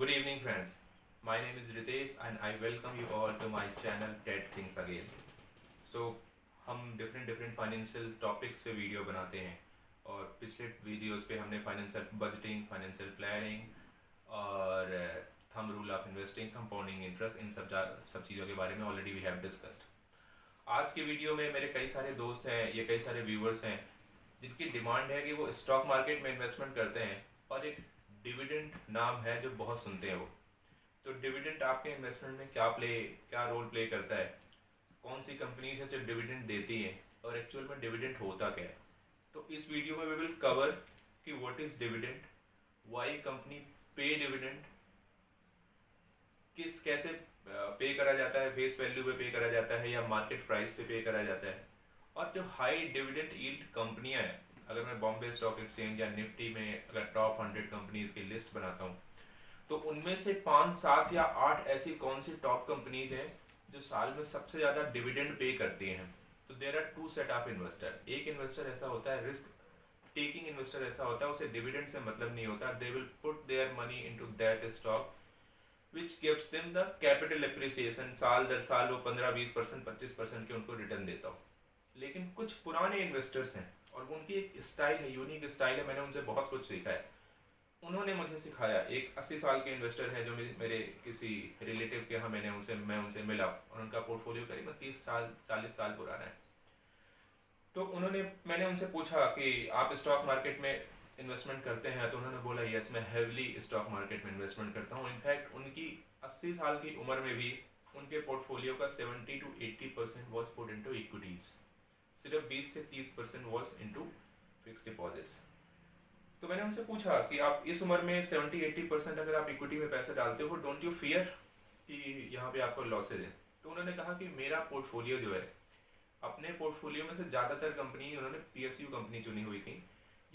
Good evening, friends. My name is Ritesh and I welcome you all to my channel TED Things Again. So, हम different financial topics पे video बनाते हैं और पिछले videos पे हमने फाइनेंशियल बजटिंग, फाइनेंशियल प्लानिंग और thumb rule of investing, compounding interest, इन सब चीज़ों के बारे में ऑलरेडी वी हैव डिस्कस्ड। आज की वीडियो में मेरे कई सारे दोस्त हैं, ये कई सारे व्यूवर्स हैं जिनकी डिमांड है कि वो स्टॉक मार्केट में इन्वेस्टमेंट करते हैं और एक डिविडेंड नाम है जो बहुत सुनते हैं वो। तो डिविडेंड आपके इन्वेस्टमेंट में क्या रोल प्ले करता है, कौन सी कंपनीज है जो डिविडेंड देती हैं और एक्चुअल में डिविडेंड होता क्या है। तो इस वीडियो में वी विल कवर कि what is dividend, why company पे डिविडेंड, कैसे पे करा जाता है, फेस वैल्यू पे करा जाता है या मार्केट प्राइस पे करा जाता है। और जो हाई डिविडेंड यील्ड कंपनियां हैं, अगर मैं बॉम्बे स्टॉक एक्सचेंज या निफ्टी में अगर टॉप 100 कंपनीज की लिस्ट बनाता हूँ तो उनमें से 5, 7 या 8 ऐसी कौन सी टॉप कंपनीज हैं जो साल में सबसे ज़्यादा डिविडेंड पे करती हैं। तो there are two set of investor. एक इन्वेस्टर ऐसा होता है, रिस्क टेकिंग इन्वेस्टर ऐसा होता है, उसे डिविडेंड से मतलब नहीं होता। They will put their money into that stock which gives them the capital appreciation. साल दर साल वो 15-20%, 25% के उनको रिटर्न देता हो। लेकिन कुछ पुराने इन्वेस्टर्स हैं और उनकी एक स्टाइल है, यूनिक स्टाइल है। मैंने उनसे बहुत कुछ सीखा है। उन्होंने मुझे सिखाया, एक 80 साल के इन्वेस्टर हैं जो मेरे किसी रिलेटिव के यहाँ मैं उनसे मिला और उनका पोर्टफोलियो करीबन 30 साल 40 साल पुराना है। तो मैंने उनसे पूछा कि आप स्टॉक मार्केट में इन्वेस्टमेंट करते हैं, तो उन्होंने बोला यस, मैं हेवली स्टॉक मार्केट में इन्वेस्टमेंट करता हूँ। इनफैक्ट उनकी 80 साल की उम्र में भी उनके पोर्टफोलियो का 70-80% वॉज पुट इनटू इक्विटीज, सिर्फ 20 से 30% वॉज इनटू फिक्स डिपॉजिट्स। तो मैंने उनसे पूछा कि आप इस उम्र में 70-80% अगर आप इक्विटी में पैसे डालते हो, डोंट यू फियर कि यहाँ पे आपको लॉसेज है। तो उन्होंने कहा कि मेरा पोर्टफोलियो जो है, अपने पोर्टफोलियो में से ज़्यादातर कंपनी उन्होंने पीएसयू कंपनी चुनी हुई थी,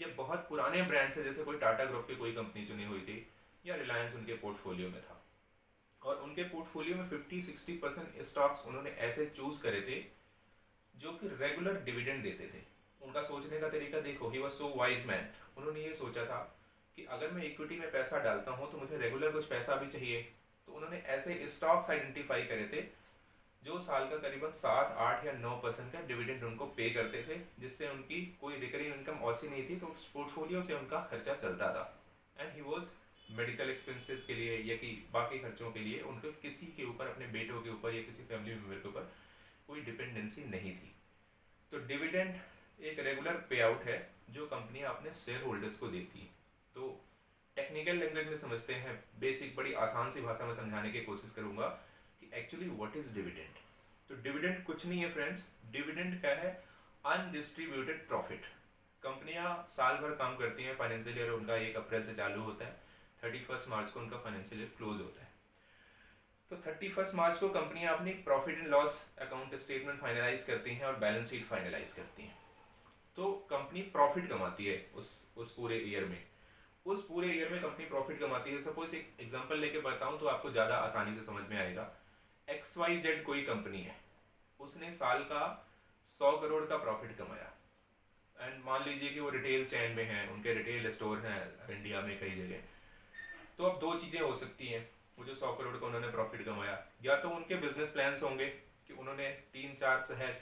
ये बहुत पुराने ब्रांड्स है, जैसे कोई टाटा ग्रुप की कोई कंपनी चुनी हुई थी या रिलायंस उनके पोर्टफोलियो में था। और उनके पोर्टफोलियो में 50-60% स्टॉक्स उन्होंने ऐसे चूज करे थे जो कि रेगुलर डिविडेंड देते थे। उनका सोचने का तरीका देखो, he was so wise man. उन्होंने ये सोचा था कि अगर मैं इक्विटी में पैसा डालता हूँ तो मुझे रेगुलर कुछ पैसा भी चाहिए। तो उन्होंने ऐसे स्टॉक्स आइडेंटिफाई करे थे जो साल का करीबन 7, 8 या 9% का डिविडेंड उनको पे करते थे, जिससे उनकी कोई रिकरिंग इनकम ऐसी नहीं थी, तो उस पोर्टफोलियो से उनका खर्चा चलता था। And he was medical expenses के लिए या कि बाकी खर्चों के लिए उनको किसी के ऊपर, अपने बेटों के ऊपर या किसी फैमिली मेम्बर के ऊपर कोई डिपेंडेंसी नहीं थी। तो डिविडेंड एक रेगुलर पे आउट है जो कंपनियां अपने शेयर होल्डर्स को देती हैं। तो टेक्निकल लैंग्वेज में समझते हैं, बेसिक बड़ी आसान सी भाषा में समझाने की कोशिश करूंगा कि एक्चुअली व्हाट इज डिविडेंड। तो डिविडेंड कुछ नहीं है फ्रेंड्स। डिविडेंड क्या है? Undistributed profit. कंपनियां साल भर काम करती हैं, फाइनेंशियल ईयर उनका 1 अप्रैल से चालू होता है, 31 मार्च को उनका फाइनेंशियल ईयर क्लोज होता है। तो 31 मार्च को कंपनियां अपनी profit and loss account statement finalise करती हैं और बैलेंस शीट फाइनलाइज करती हैं। तो कंपनी प्रॉफिट कमाती है उस पूरे ईयर में। उस पूरे ईयर में कंपनी प्रॉफिट कमाती है। सपोज एक एग्जांपल लेके बताऊं तो आपको ज़्यादा आसानी से समझ में आएगा। XYZ कोई कंपनी है, उसने साल का 100 करोड़ का प्रॉफिट कमाया। एंड मान लीजिए कि वो रिटेल चैन में है, उनके रिटेल स्टोर हैं इंडिया में कई जगह। तो अब दो चीज़ें हो सकती हैं। वो जो 100 करोड़ का उन्होंने प्रॉफिट कमाया, या तो उनके बिजनेस प्लान्स होंगे कि उन्होंने 3-4 शहर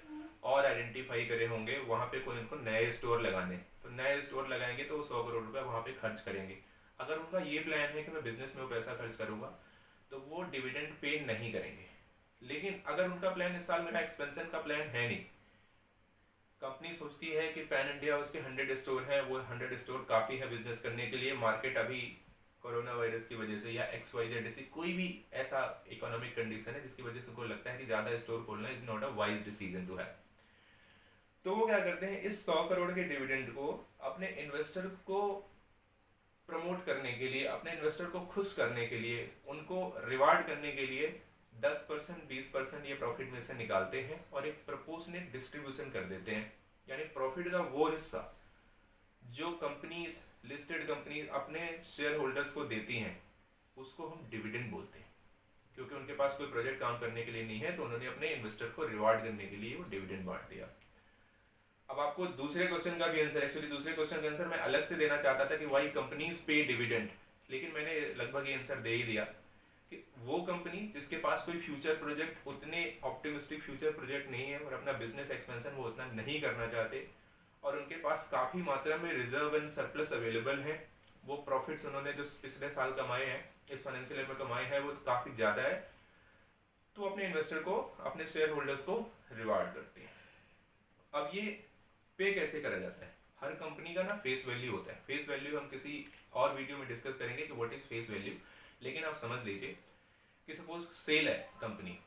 और आइडेंटिफाई करे होंगे, वहाँ पे कोई उनको नए स्टोर लगाने, तो नए स्टोर लगाएंगे तो वो 100 करोड़ रुपये वहाँ पे खर्च करेंगे। अगर उनका ये प्लान है कि मैं बिजनेस में वो पैसा खर्च करूँगा तो वो डिविडेंड पे नहीं करेंगे। लेकिन अगर उनका प्लान इस साल मेरा एक्सपेंशन का प्लान है नहीं, कंपनी सोचती है कि पैन इंडिया उसके 100 स्टोर हैं, वो 100 स्टोर काफ़ी है बिजनेस करने के लिए, मार्केट अभी कोरोना वायरस की वजह से या XYZ ऐसी कोई भी ऐसा इकोनॉमिक कंडीशन है जिसकी वजह से उनको लगता है कि ज़्यादा स्टोर खोलना is not a wise decision to have. तो वो क्या करते हैं, इस 100 करोड़ के डिविडेंड को अपने इन्वेस्टर को प्रमोट करने के लिए, अपने इन्वेस्टर को खुश करने के लिए, उनको रिवार्ड करने के लिए 10%, 20% ये प्रॉफिट में से निकालते हैं और एक प्रपोर्शनेट डिस्ट्रीब्यूशन कर देते हैं। यानी प्रॉफिट का वो हिस्सा जो कंपनीज, लिस्टेड कंपनीज अपने शेयर होल्डर्स को देती हैं, उसको हम डिविडेंड बोलते हैं। क्योंकि उनके पास कोई प्रोजेक्ट काम करने के लिए नहीं है, तो उन्होंने अपने इन्वेस्टर को रिवार्ड करने के लिए वो डिविडेंड बांट दिया। अब आपको दूसरे क्वेश्चन का भी आंसर, एक्चुअली दूसरे क्वेश्चन का आंसर मैं अलग से देना चाहता था कि वाई कंपनीज पे डिविडेंड। लेकिन मैंने लगभग ये आंसर दे ही दिया कि वो कंपनी जिसके पास कोई फ्यूचर प्रोजेक्ट, उतने ऑप्टिमिस्टिक फ्यूचर प्रोजेक्ट नहीं है और अपना बिजनेस एक्सपेंशन वो उतना नहीं करना चाहते, और उनके पास काफ़ी मात्रा में रिजर्व एंड सरप्लस अवेलेबल है, वो प्रॉफिट्स उन्होंने जो पिछले साल कमाए हैं, इस फाइनेंशियल ईयर में कमाए हैं, वो काफ़ी ज़्यादा है, तो अपने इन्वेस्टर को, अपने शेयर होल्डर्स को रिवार्ड करते हैं। अब ये पे कैसे करा जाता है? हर कंपनी का ना फेस वैल्यू होता है। फेस वैल्यू हम किसी और वीडियो में डिस्कस करेंगे कि व्हाट इज फेस वैल्यू, लेकिन आप समझ लीजिए कि सपोज सेल है company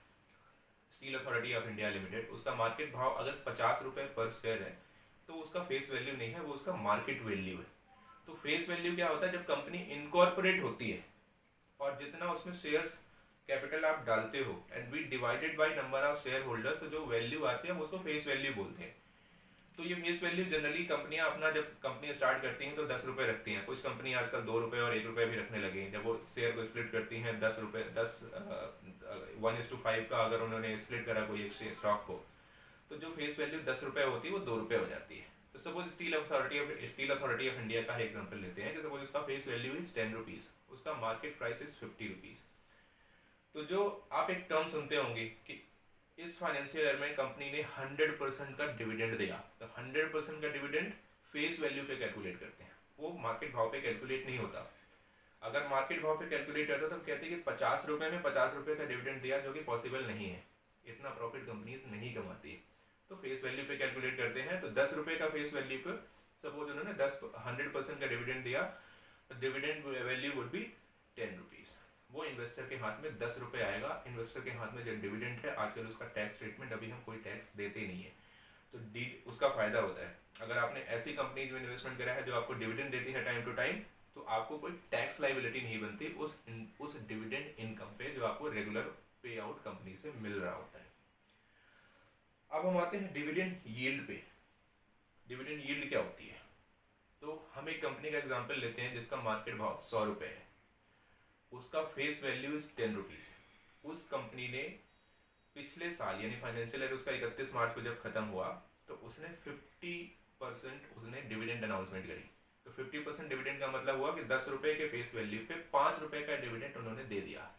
steel authority of India limited, उसका मार्केट भाव अगर 50 रुपये पर शेयर है तो उसका फेस वैल्यू नहीं है, वो उसका मार्केट वैल्यू है। तो फेस वैल्यू क्या होता है? जब कंपनी इनकॉर्पोरेट होती है और जितना उसमें शेयर्स कैपिटल आप डालते हो and we divided by number of share holders, जो वैल्यू आती है हम उसको फेस वैल्यू बोलते हैं। तो ये फेस वैल्यू जनरली कंपनियां अपना, जब कंपनी स्टार्ट करती हैं तो 10 रुपये रखती हैं, कुछ कंपनी आजकल 2 रुपये और 1 रुपये भी रखने लगे हैं। जब वो शेयर को स्प्लिट करती हैं 10 रुपये, 1:5 का अगर उन्होंने स्प्लिट करा कोई एक स्टॉक को, तो जो फेस वैल्यू 10 रुपये होती है वो 2 रुपये हो जाती है। तो suppose steel authority of India का एग्जाम्पल लेते हैं कि सपोज उसका फेस वैल्यू इज 10 रुपीज़, उसका मार्केट प्राइस इज 50 रुपीज़। तो जो आप एक टर्म सुनते होंगे कि इस फाइनेंशियल ईयर में कंपनी ने 100% का डिविडेंड दिया, तो 100% का डिविडेंड फेस वैल्यू पे कैलकुलेट करते हैं, वो मार्केट भाव पे कैलकुलेट नहीं होता। अगर मार्केट भाव पे कैलकुलेट करता तो कहते हैं कि 50 रुपये में 50 रुपये का डिविडेंड दिया, जो कि पॉसिबल नहीं है, इतना प्रॉफिट कंपनीज नहीं कमाती है। तो फेस वैल्यू पे कैलकुलेट करते हैं, तो 10 रुपये का फेस वैल्यू पे सपोज उन्होंने 100% का डिविडेंड दिया, तो dividend value would be 10 rupees. वो इन्वेस्टर के हाथ में 10 रुपये आएगा। इन्वेस्टर के हाथ में जो डिविडेंड है, आजकल उसका टैक्स ट्रीटमेंट, अभी हम कोई टैक्स देते नहीं है, तो उसका फायदा होता है। अगर आपने ऐसी कंपनी जो इन्वेस्टमेंट करा है जो आपको डिविडेंड देती है टाइम टू टाइम, तो आपको कोई टैक्स लाइबिलिटी नहीं बनती उस डिविडेंड इनकम पे जो आपको रेगुलर पे आउट कंपनी से मिल रहा होता है। अब हम आते हैं डिविडेंड यील्ड पे। डिविडेंड यील्ड क्या होती है? तो हम एक कंपनी का एग्जांपल लेते हैं जिसका मार्केट भाव 100 रुपये है, उसका फेस वैल्यू इज 10 रुपीज़। उस कंपनी ने पिछले साल यानी फाइनेंशियल ईयर उसका 31 मार्च को जब खत्म हुआ, तो उसने 50% उसने डिविडेंड अनाउंसमेंट करी। तो 50% डिविडेंड का मतलब हुआ कि 10 रुपये के फेस वैल्यू पे 5 रुपये का डिविडेंड उन्होंने दे दिया।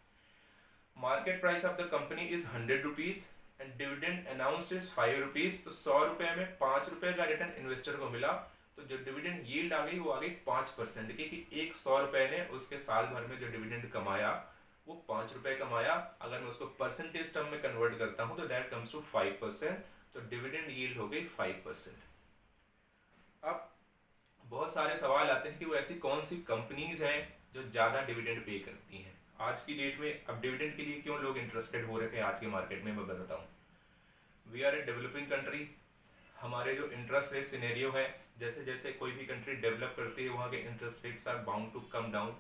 Market price of the company is 100 rupees and dividend announced is 5 rupees. तो 100 रुपये में 5 रुपये का रिटर्न इन्वेस्टर को मिला, तो जो डिविडेंड यील्ड आ गई वो आ गई 5% की, कि एक 100 रुपये ने उसके साल भर में जो डिविडेंड कमाया वो 5 रुपये कमाया। अगर मैं उसको परसेंटेज टर्म में कन्वर्ट करता हूँ तो दैट कम्स टू 5%, तो डिविडेंड यील्ड हो गई 5%। अब बहुत सारे सवाल आते हैं कि वो ऐसी कौन सी कंपनीज हैं जो ज़्यादा डिविडेंड पे करती हैं आज की डेट में। अब डिविडेंड के लिए क्यों लोग इंटरेस्टेड हो रखे हैं आज के मार्केट में, मैं बताता हूँ। We are a developing country, हमारे जो इंटरेस्ट रेट सिनेरियो है, जैसे जैसे कोई भी कंट्री डेवलप करती है वहाँ के interest rates are bound to come down.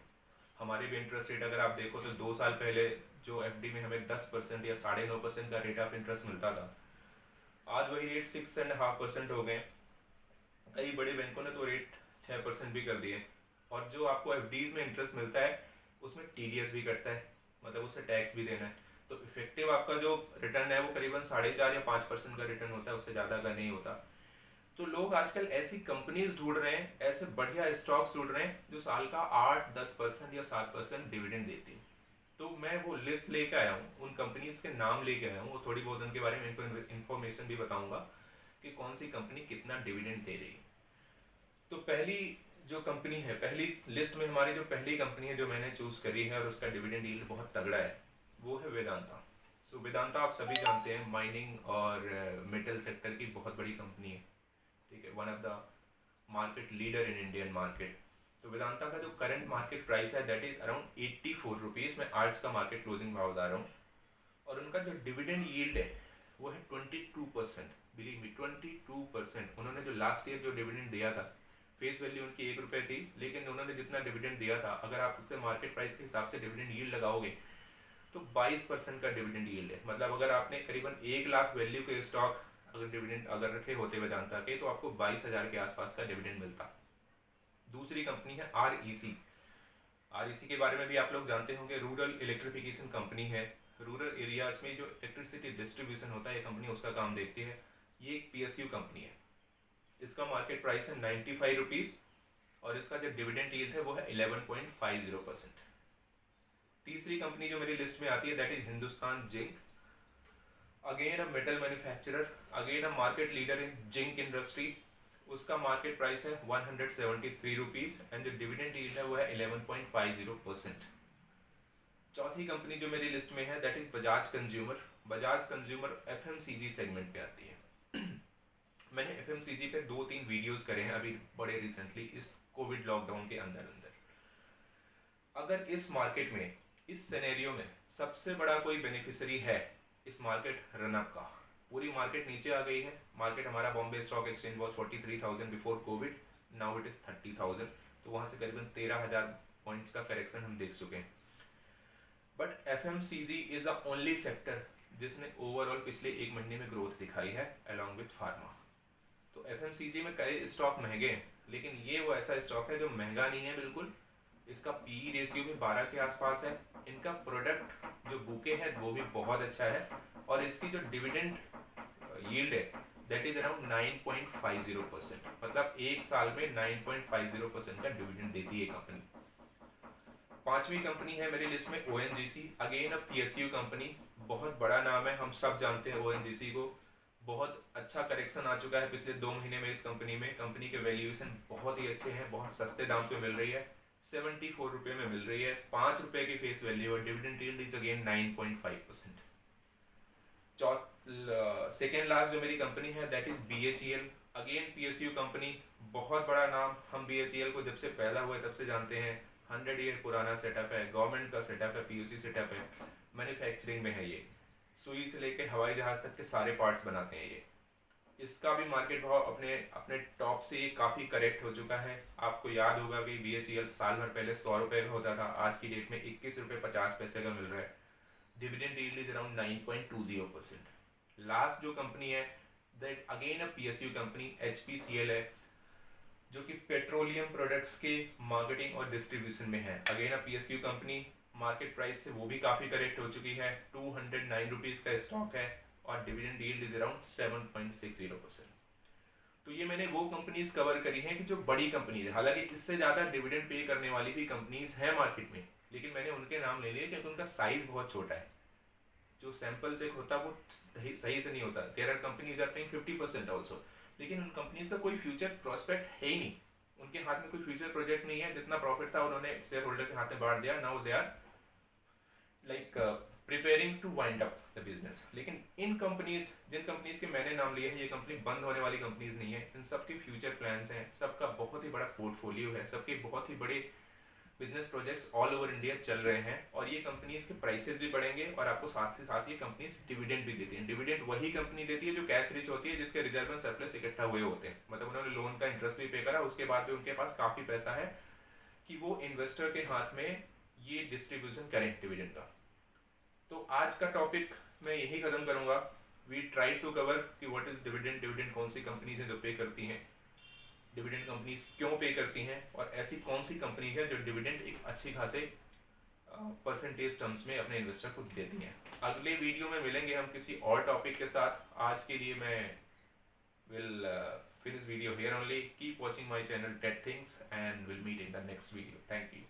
हमारे भी इंटरेस्ट रेट अगर आप देखो तो 2 साल पहले जो एफडी में हमें 10% या 9.5% का रेट ऑफ इंटरेस्ट मिलता था, आज वही रेट 6.5% हो गए। कई बड़े बैंकों ने तो रेट 6% भी कर दिए। और जो आपको एफडीज में इंटरेस्ट मिलता है उसमें टीडीएस भी कटता है, मतलब उससे टैक्स भी देना है। तो इफेक्टिव आपका जो रिटर्न है वो करीबन 4.5 या 5% का रिटर्न होता है, उससे ज़्यादा का नहीं होता। तो लोग आजकल ऐसी कंपनीज ढूंढ रहे हैं, ऐसे बढ़िया स्टॉक्स ढूंढ रहे हैं जो साल का 8-10% या 7% डिविडेंड देती है। तो मैं वो लिस्ट लेके आया हूँ, उन कंपनीज के नाम लेके आया हूँ, वो थोड़ी बहुत उनके बारे में इंफॉर्मेशन भी बताऊंगा कि कौन सी कंपनी कितना डिविडेंड दे रही है। तो पहली जो कंपनी है, पहली लिस्ट में हमारी जो पहली कंपनी है जो मैंने चूज करी है और उसका डिविडेंड यील्ड बहुत तगड़ा है, वो है वेदांता। सो वेदांता आप सभी जानते हैं माइनिंग और मेटल सेक्टर की बहुत बड़ी कंपनी है, ठीक है, one of the market leader in Indian market. तो वेदांता का जो करंट मार्केट प्राइस है दैट इज अराउंड 84 रुपीज़। मैं आज का मार्केट क्लोजिंग भाव बता रहा हूँ। और उनका जो डिविडेंड यील्ड है वो है 22%। Believe me 22%। उन्होंने जो लास्ट ईयर जो डिविडेंड दिया था, फेस वैल्यू उनकी 1 रुपये थी, लेकिन उन्होंने जितना डिविडेंड दिया था, अगर आप उसके मार्केट प्राइस के हिसाब से डिविडेंड यील्ड लगाओगे तो 22% का डिविडेंड यील्ड है। मतलब अगर आपने करीबन 1 लाख वैल्यू के स्टॉक अगर डिविडेंड अगर रखे होते वेदांता के, तो आपको 22,000 के आसपास का डिविडेंड मिलता। दूसरी कंपनी है आरईसी। आरईसी के बारे में भी आप लोग जानते होंगे, रूरल इलेक्ट्रिफिकेशन कंपनी है। रूरल एरियाज में जो इलेक्ट्रिसिटी डिस्ट्रीब्यूशन होता है, ये कंपनी उसका काम देखती है। ये एक पीएसयू कंपनी है। इसका मार्केट प्राइस है 95 रुपीज़ और इसका जो डिविडेंड यील्ड है वो है 11.50%। तीसरी कंपनी जो मेरी लिस्ट में आती है that is Hindustan zinc, again a metal manufacturer, again a market leader in zinc industry. उसका मार्केट प्राइस है 173 रुपीज एंड जो डिविडेंड यील्ड है वो है 11.50%। चौथी कंपनी जो मेरी लिस्ट में है that is Bajaj consumer. Bajaj consumer FMCG segment पे आती है। मैंने एफएमसीजी पे 2-3 वीडियोस करे हैं अभी बड़े रिसेंटली इस कोविड लॉकडाउन के अंदर अंदर। अगर इस मार्केट में, इस सिनेरियो में सबसे बड़ा कोई बेनिफिशियरी है इस मार्केट रनअप का, पूरी मार्केट नीचे आ गई है। मार्केट हमारा Bombay stock exchange was 43,000 before Covid, now it is 30,000, तो वहां से करीबन 13,000 पॉइंट्स का करेक्शन हम देख चुके हैं। But FMCG is the only sector जिसने ओवरऑल पिछले एक महीने में ग्रोथ दिखाई है अलॉन्ग विथ फार्मा। तो एफएमसीजी में कई स्टॉक महंगे हैं, लेकिन ये वो ऐसा स्टॉक है जो महंगा नहीं है बिल्कुल। इसका पीई रेशियो भी 12 के आसपास है। इनका प्रोडक्ट जो बुके है वो भी बहुत अच्छा है और इसकी जो डिविडेंड यील्ड है दैट इज अराउंड 9.50%, मतलब एक साल में 9.50% का डिविडेंड देती है कंपनी। पांचवी कंपनी है मेरी लिस्ट में ONGC, again a PSU company, बहुत बड़ा नाम है, हम सब जानते हैं ओएनजीसी को। बहुत अच्छा करेक्शन आ चुका है पिछले 2 महीने में इस कंपनी में। कंपनी के वैल्यूएशन बहुत ही अच्छे हैं, बहुत सस्ते दाम पे मिल रही है, 74 रुपये में मिल रही है, 5 रुपये की फेस वैल्यू और dividend yield is again 9.5%। Second last जो मेरी कंपनी है that is BHEL, again PSU company, बहुत बड़ा नाम। हम बीएचईएल को जब से पैदा हुए तब से जानते हैं, 100 ईयर पुराना सेटअप है, गवर्नमेंट का सेटअप है, पीयूसी सेटअप है, मैन्युफैक्चरिंग में है। ये सुई से लेके हवाई जहाज तक के सारे पार्ट्स बनाते हैं ये। इसका भी मार्केट भाव अपने अपने टॉप से काफ़ी करेक्ट हो चुका है। आपको याद होगा कि बीएचईएल साल भर पहले 100 रुपये का होता था, आज की डेट में 21 रुपये 50 पैसे का मिल रहा है। Dividend yield is around 9.20%। Last जो कंपनी है that again a PSU company HPCL है, जो कि पेट्रोलियम प्रोडक्ट्स के मार्केटिंग और डिस्ट्रीब्यूशन में है। Again a PSU company, market price से वो भी काफ़ी करेक्ट हो चुकी है, 209 रुपीज़ का स्टॉक है और डिविडेंड यील्ड इज अराउंड 7.60%। तो ये मैंने वो कंपनीज कवर करी हैं कि जो बड़ी कंपनीज है, हालांकि इससे ज़्यादा डिविडेंड पे करने वाली भी कंपनीज हैं मार्केट में, लेकिन मैंने उनके नाम ले लिए क्योंकि उनका साइज बहुत छोटा है। जो सैंपल चेक होता है वो सही से नहीं होता। There are companies are paying 50% also, लेकिन उन कंपनीज का कोई फ्यूचर प्रोस्पेक्ट है ही नहीं। उनके हाथ में कोई फ्यूचर प्रोजेक्ट नहीं है। जितना प्रॉफिट था उन्होंने शेयर होल्डर के हाथ में बांट दिया, now they are like preparing to wind up the business. लेकिन इन कंपनीज, जिन कंपनीज के मैंने नाम लिए हैं, ये कंपनी बंद होने वाली कंपनीज नहीं है। इन सबके फ्यूचर प्लान्स हैं, सबका बहुत ही बड़ा पोर्टफोलियो है, सबके बहुत ही बड़े business projects all over India चल रहे हैं और ये कंपनीज के प्राइसेस भी बढ़ेंगे और आपको साथ ही साथ ये कंपनीज डिविडेंड भी देती हैं। डिविडेंड वही कंपनी देती है जो कैश रिच होती है, जिसके रिजर्व एंड सरप्लस इकट्ठा हुए होते हैं, मतलब उन्होंने लोन का इंटरेस्ट भी पे करा, उसके बाद भी उनके पास काफ़ी पैसा है कि वो इन्वेस्टर के हाथ में ये डिस्ट्रीब्यूशन करें डिविडेंड का। तो आज का टॉपिक मैं यही खत्म करूंगा। वी ट्राई टू कवर कि व्हाट इज डिविडेंड, डिविडेंड कौन सी कंपनीज हैं जो पे करती हैं, डिविडेंड कंपनीज क्यों पे करती हैं और ऐसी कौन सी कंपनी है जो डिविडेंड एक अच्छी खासे परसेंटेज टर्म्स में अपने इन्वेस्टर को देती हैं। अगले वीडियो में मिलेंगे हम किसी और टॉपिक के साथ। आज के लिए मैं will finish video here only. Keep watching my channel tech things and will meet in the next video. Thank you.